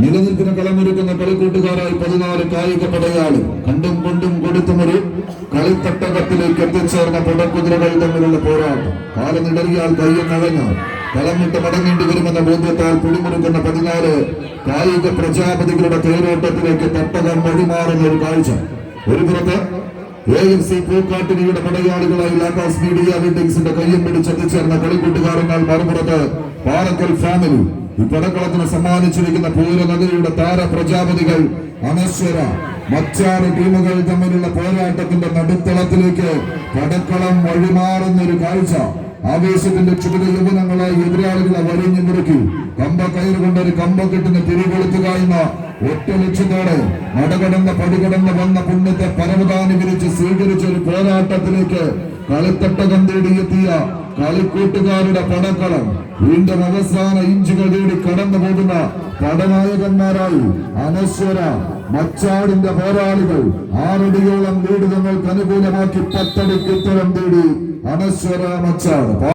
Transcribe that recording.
നിലനിൽപ്പിന് കളമൊരുക്കുന്ന കളിക്കൂട്ടുകാരായി 14 കായിക പടയാളി കണ്ടും കൊണ്ടും കൊടുത്തുമൊരു കളിത്തട്ടകത്തിലേക്ക് എത്തിച്ചേർന്ന പടക്കുതിരകൾ തമ്മിലുള്ള പോരാട്ടം. കാലമിടറിയാൽ കയ്യെന്നഴഞ്ഞാൽ കളമിട്ട് മടങ്ങേണ്ടി വരുമെന്ന ബോധ്യത്താൽ പിടിമുറുക്കുന്ന 14 കായിക പ്രജാപതികളുടെ തേരോട്ടത്തിലേക്ക് തട്ടകം വഴിമാറുന്ന ഒരു കാഴ്ച. ഒരു പുറത്ത് AFC പൂക്കാട്ടിനിയുടെ പടയാളികളായി ലാക്കാസ് മീഡിയ ബിൽഡിംഗ്സിന്റെ കയ്യും പിടിച്ചെത്തിച്ചേർന്ന കളിക്കൂട്ടുകാരനാൽ മറുപുറത്ത് പാറക്കൽ ഫാമിലി ഈ പടക്കളത്തിന് സമ്മാനിച്ചിരിക്കുന്ന പൂരനഗരിയുടെ താര പ്രജാപതികൾ അനശ്വര മച്ചാറ് ടീമുകൾ തമ്മിലുള്ള പോരാട്ടത്തിന്റെ നടുത്തളത്തിലേക്ക് പടക്കളം വഴിമാറുന്ന ഒരു കാഴ്ച. ആവേശത്തിന്റെ ചുവട് യുവനങ്ങളായി എതിരാളികളെ വരിഞ്ഞു മുറുക്കി കമ്പക്കയറ് കൊണ്ടൊരു കമ്പക്കെട്ടിന് തിരികൊളുത്തുക എന്ന ഒറ്റ ലക്ഷ്യത്തോടെ നടകടന്ന് പടികടന്ന് വന്ന പുണ്യത്തെ പരവതാനി വിരിച്ച് സ്വീകരിച്ച ഒരു പോരാട്ടത്തിലേക്ക് കളിത്തട്ടകം തേടിയെത്തിയ കളിക്കൂട്ടുകാരുടെ പടക്കളം വീണ്ടും അവസാന ഇഞ്ചുകൾ തേടി കടന്നു പോകുന്ന പടനായകന്മാരായി അനശ്വര മച്ചാടിന്റെ പോരാളികൾ 6 അടിയോളം ലീഡ് തങ്ങൾക്ക് അനുകൂലമാക്കി 10 അടിക്ക് ഉത്തരം തേടി അനശ്വര മച്ചാട്.